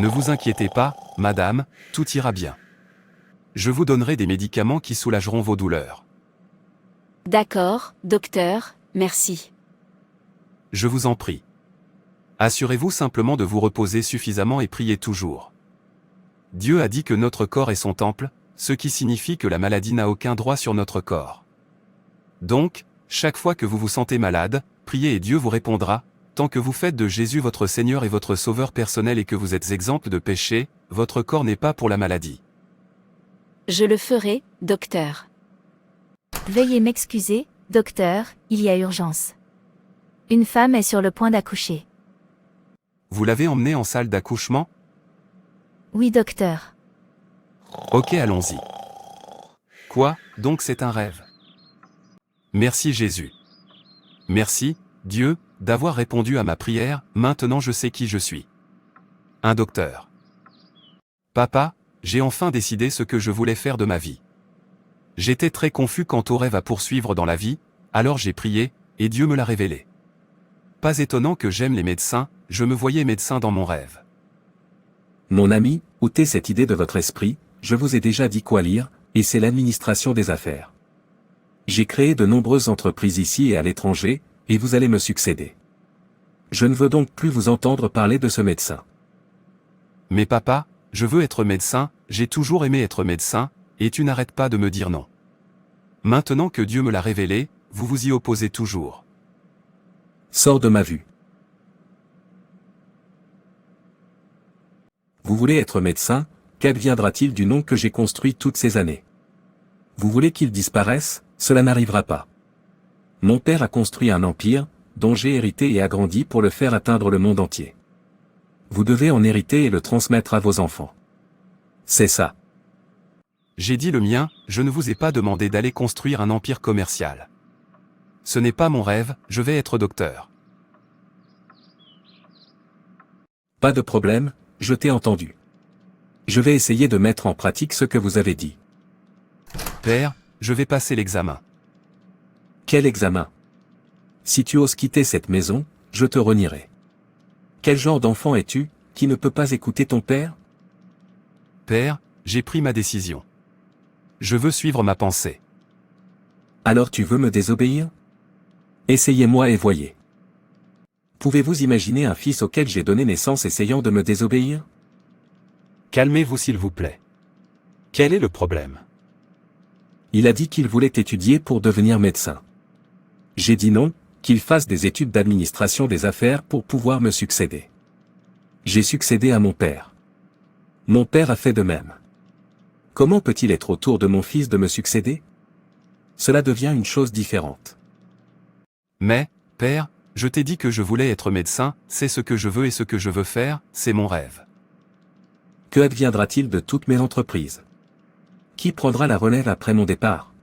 Ne vous inquiétez pas, madame, tout ira bien. Je vous donnerai des médicaments qui soulageront vos douleurs. D'accord, docteur, merci. Je vous en prie. Assurez-vous simplement de vous reposer suffisamment et priez toujours. Dieu a dit que notre corps est son temple, ce qui signifie que la maladie n'a aucun droit sur notre corps. Donc, chaque fois que vous vous sentez malade, priez et Dieu vous répondra. Tant que vous faites de Jésus votre Seigneur et votre Sauveur personnel et que vous êtes exempt de péché, votre corps n'est pas pour la maladie. Je le ferai, docteur. Veuillez m'excuser, docteur, il y a urgence. Une femme est sur le point d'accoucher. Vous l'avez emmenée en salle d'accouchement? Oui, docteur. Ok, allons-y. Quoi, donc c'est un rêve? Merci Jésus. Merci, Dieu, d'avoir répondu à ma prière, maintenant je sais qui je suis. Un docteur. Papa, j'ai enfin décidé ce que je voulais faire de ma vie. J'étais très confus quant au rêve à poursuivre dans la vie, alors j'ai prié, et Dieu me l'a révélé. Pas étonnant que j'aime les médecins, je me voyais médecin dans mon rêve. Mon ami, ôtez cette idée de votre esprit, je vous ai déjà dit quoi lire, et c'est l'administration des affaires. J'ai créé de nombreuses entreprises ici et à l'étranger, et vous allez me succéder. Je ne veux donc plus vous entendre parler de ce médecin. Mais papa, je veux être médecin, j'ai toujours aimé être médecin, et tu n'arrêtes pas de me dire non. Maintenant que Dieu me l'a révélé, vous vous y opposez toujours. Sors de ma vue. Vous voulez être médecin, qu'adviendra-t-il du nom que j'ai construit toutes ces années? Vous voulez qu'il disparaisse? Cela n'arrivera pas. Mon père a construit un empire, dont j'ai hérité et agrandi pour le faire atteindre le monde entier. Vous devez en hériter et le transmettre à vos enfants. C'est ça. J'ai dit le mien, je ne vous ai pas demandé d'aller construire un empire commercial. Ce n'est pas mon rêve, je vais être docteur. Pas de problème, je t'ai entendu. Je vais essayer de mettre en pratique ce que vous avez dit. Père, je vais passer l'examen. Quel examen? Si tu oses quitter cette maison, je te renierai. Quel genre d'enfant es-tu, qui ne peut pas écouter ton père? Père, j'ai pris ma décision. Je veux suivre ma pensée. Alors tu veux me désobéir? Essayez-moi et voyez. Pouvez-vous imaginer un fils auquel j'ai donné naissance essayant de me désobéir? Calmez-vous s'il vous plaît. Quel est le problème? Il a dit qu'il voulait étudier pour devenir médecin. J'ai dit non, qu'il fasse des études d'administration des affaires pour pouvoir me succéder. J'ai succédé à mon père. Mon père a fait de même. Comment peut-il être autour de mon fils de me succéder? Cela devient une chose différente. Mais, père, je t'ai dit que je voulais être médecin, c'est ce que je veux et ce que je veux faire, c'est mon rêve. Que adviendra-t-il de toutes mes entreprises? Qui prendra la relève après mon départ?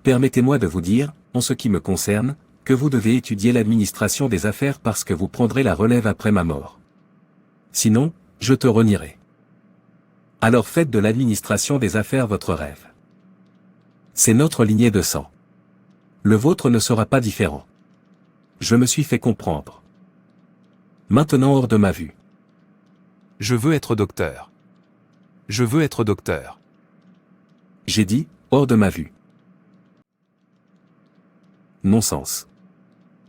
Permettez-moi de vous dire, en ce qui me concerne, que vous devez étudier l'administration des affaires parce que vous prendrez la relève après ma mort. Sinon, je te renierai. Alors faites de l'administration des affaires votre rêve. C'est notre lignée de sang. Le vôtre ne sera pas différent. Je me suis fait comprendre. Maintenant hors de ma vue. Je veux être docteur. Je veux être docteur. J'ai dit, hors de ma vue. Non-sens.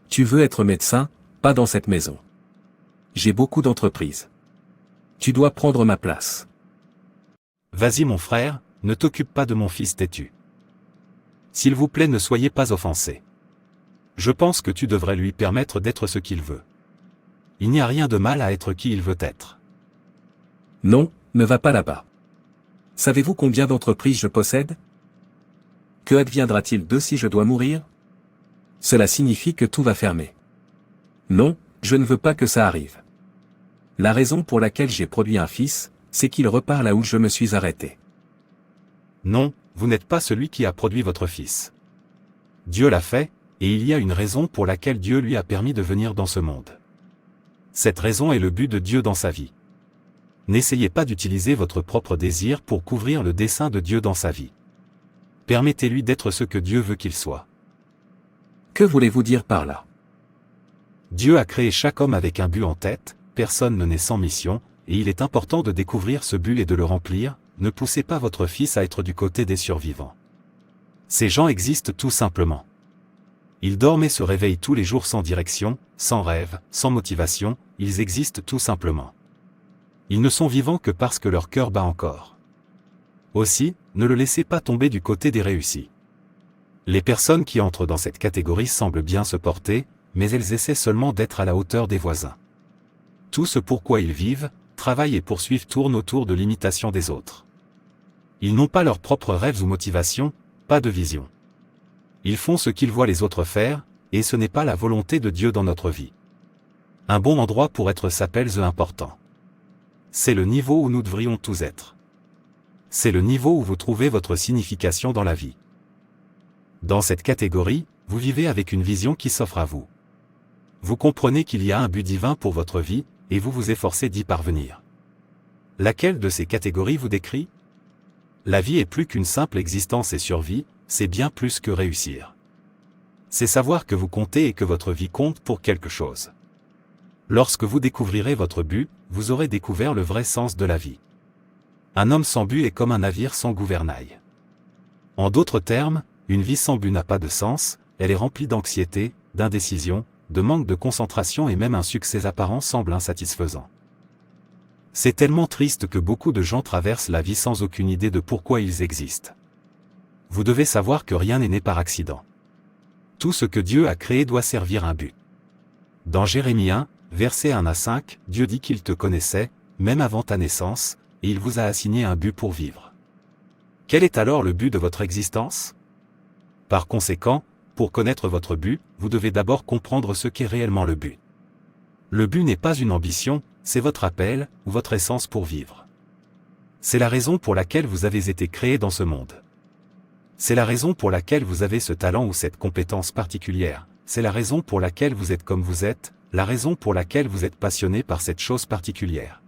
Tu veux être médecin, pas dans cette maison. J'ai beaucoup d'entreprises. Tu dois prendre ma place. Vas-y mon frère, ne t'occupe pas de mon fils têtu. S'il vous plaît ne soyez pas offensé. Je pense que tu devrais lui permettre d'être ce qu'il veut. Il n'y a rien de mal à être qui il veut être. Non, ne va pas là-bas. Savez-vous combien d'entreprises je possède? Que adviendra-t-il d'eux si je dois mourir? Cela signifie que tout va fermer. Non, je ne veux pas que ça arrive. La raison pour laquelle j'ai produit un fils, c'est qu'il repart là où je me suis arrêté. Non, vous n'êtes pas celui qui a produit votre fils. Dieu l'a fait, et il y a une raison pour laquelle Dieu lui a permis de venir dans ce monde. Cette raison est le but de Dieu dans sa vie. N'essayez pas d'utiliser votre propre désir pour couvrir le dessein de Dieu dans sa vie. Permettez-lui d'être ce que Dieu veut qu'il soit. Que voulez-vous dire par là? Dieu a créé chaque homme avec un but en tête, personne ne naît sans mission, et il est important de découvrir ce but et de le remplir. Ne poussez pas votre fils à être du côté des survivants. Ces gens existent tout simplement. Ils dorment et se réveillent tous les jours sans direction, sans rêve, sans motivation, ils existent tout simplement. Ils ne sont vivants que parce que leur cœur bat encore. Aussi, ne le laissez pas tomber du côté des réussis. Les personnes qui entrent dans cette catégorie semblent bien se porter, mais elles essaient seulement d'être à la hauteur des voisins. Tout ce pourquoi ils vivent, travaillent et poursuivent tourne autour de l'imitation des autres. Ils n'ont pas leurs propres rêves ou motivations, pas de vision. Ils font ce qu'ils voient les autres faire, et ce n'est pas la volonté de Dieu dans notre vie. Un bon endroit pour être s'appelle The Important. C'est le niveau où nous devrions tous être. C'est le niveau où vous trouvez votre signification dans la vie. Dans cette catégorie, vous vivez avec une vision qui s'offre à vous. Vous comprenez qu'il y a un but divin pour votre vie, et vous vous efforcez d'y parvenir. Laquelle de ces catégories vous décrit ? La vie est plus qu'une simple existence et survie, c'est bien plus que réussir. C'est savoir que vous comptez et que votre vie compte pour quelque chose. Lorsque vous découvrirez votre but, vous aurez découvert le vrai sens de la vie. Un homme sans but est comme un navire sans gouvernail. En d'autres termes, une vie sans but n'a pas de sens, elle est remplie d'anxiété, d'indécision, de manque de concentration et même un succès apparent semble insatisfaisant. C'est tellement triste que beaucoup de gens traversent la vie sans aucune idée de pourquoi ils existent. Vous devez savoir que rien n'est né par accident. Tout ce que Dieu a créé doit servir un but. Dans Jérémie 1, versets 1 à 5, Dieu dit qu'il te connaissait, même avant ta naissance, et il vous a assigné un but pour vivre. Quel est alors le but de votre existence ? Par conséquent, pour connaître votre but, vous devez d'abord comprendre ce qu'est réellement le but. Le but n'est pas une ambition, c'est votre appel, ou votre essence pour vivre. C'est la raison pour laquelle vous avez été créé dans ce monde. C'est la raison pour laquelle vous avez ce talent ou cette compétence particulière, c'est la raison pour laquelle vous êtes comme vous êtes, la raison pour laquelle vous êtes passionné par cette chose particulière.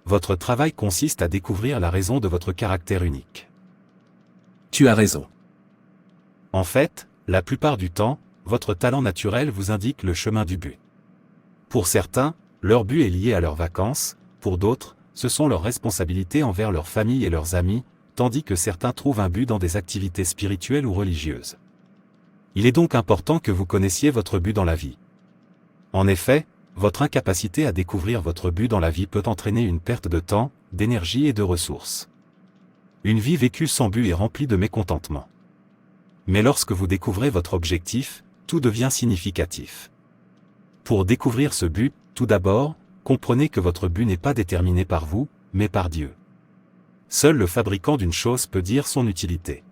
Votre travail consiste à découvrir la raison de votre caractère unique. Tu as raison. En fait, la plupart du temps, votre talent naturel vous indique le chemin du but. Pour certains, leur but est lié à leurs vacances, pour d'autres, ce sont leurs responsabilités envers leur famille et leurs amis, tandis que certains trouvent un but dans des activités spirituelles ou religieuses. Il est donc important que vous connaissiez votre but dans la vie. En effet, votre incapacité à découvrir votre but dans la vie peut entraîner une perte de temps, d'énergie et de ressources. Une vie vécue sans but est remplie de mécontentement. Mais lorsque vous découvrez votre objectif, tout devient significatif. Pour découvrir ce but, tout d'abord, comprenez que votre but n'est pas déterminé par vous, mais par Dieu. Seul le fabricant d'une chose peut dire son utilité.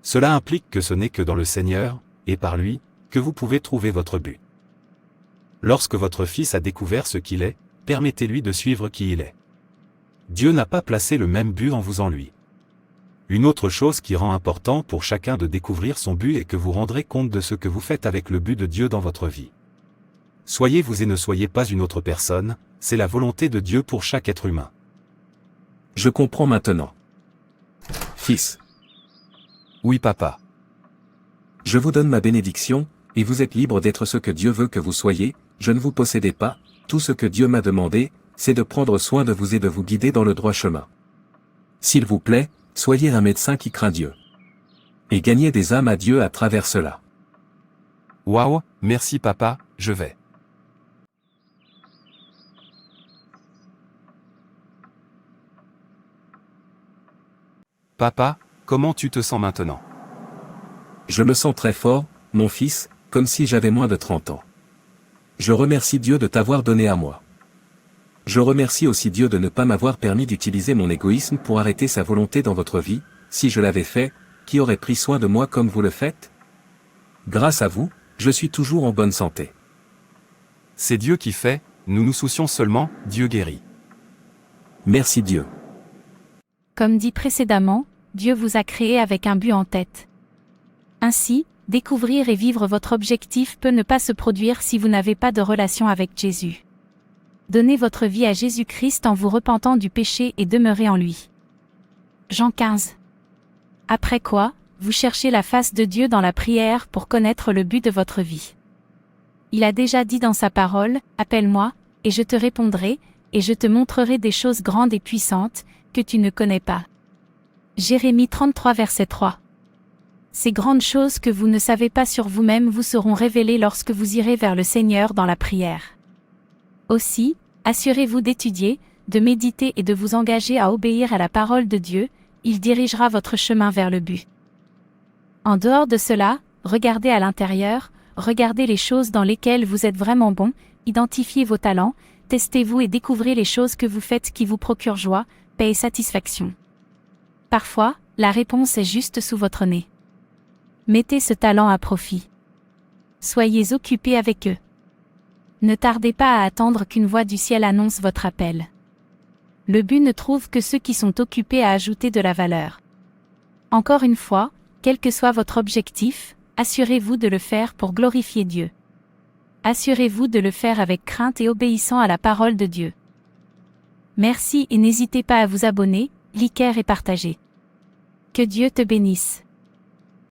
Cela implique que ce n'est que dans le Seigneur, et par lui, que vous pouvez trouver votre but. Lorsque votre fils a découvert ce qu'il est, permettez-lui de suivre qui il est. Dieu n'a pas placé le même but en vous en lui. Une autre chose qui rend important pour chacun de découvrir son but est que vous rendrez compte de ce que vous faites avec le but de Dieu dans votre vie. Soyez vous et ne soyez pas une autre personne, c'est la volonté de Dieu pour chaque être humain. Je comprends maintenant. Fils, Oui papa. je vous donne ma bénédiction, et vous êtes libre d'être ce que Dieu veut que vous soyez, je ne vous possédez pas, tout ce que Dieu m'a demandé, c'est de prendre soin de vous et de vous guider dans le droit chemin. S'il vous plaît, soyez un médecin qui craint Dieu. Et gagnez des âmes à Dieu à travers cela. Waouh, merci papa, je vais. Papa, comment tu te sens maintenant ? Je me sens très fort, mon fils, comme si j'avais moins de 30 ans. Je remercie Dieu de t'avoir donné à moi. Je remercie aussi Dieu de ne pas m'avoir permis d'utiliser mon égoïsme pour arrêter sa volonté dans votre vie. Si je l'avais fait, qui aurait pris soin de moi comme vous le faites ? Grâce à vous, je suis toujours en bonne santé. C'est Dieu qui fait, nous nous soucions seulement, Dieu guérit. Merci Dieu. Comme dit précédemment, Dieu vous a créé avec un but en tête. Ainsi, découvrir et vivre votre objectif peut ne pas se produire si vous n'avez pas de relation avec Jésus. Donnez votre vie à Jésus-Christ en vous repentant du péché et demeurez en lui. Jean 15. Après quoi, vous cherchez la face de Dieu dans la prière pour connaître le but de votre vie. Il a déjà dit dans sa parole, « Appelle-moi, et je te répondrai, et je te montrerai des choses grandes et puissantes, que tu ne connais pas. Jérémie 33 verset 3. Ces grandes choses que vous ne savez pas sur vous-même vous seront révélées lorsque vous irez vers le Seigneur dans la prière. Aussi, assurez-vous d'étudier, de méditer et de vous engager à obéir à la parole de Dieu, il dirigera votre chemin vers le but. En dehors de cela, regardez à l'intérieur, regardez les choses dans lesquelles vous êtes vraiment bon, identifiez vos talents, testez-vous et découvrez les choses que vous faites qui vous procurent joie, paix et satisfaction. Parfois, la réponse est juste sous votre nez. Mettez ce talent à profit. Soyez occupés avec eux. Ne tardez pas à attendre qu'une voix du ciel annonce votre appel. Le but ne trouve que ceux qui sont occupés à ajouter de la valeur. Encore une fois, quel que soit votre objectif, assurez-vous de le faire pour glorifier Dieu. Assurez-vous de le faire avec crainte et obéissant à la parole de Dieu. Merci et n'hésitez pas à vous abonner, liker et partager. Que Dieu te bénisse.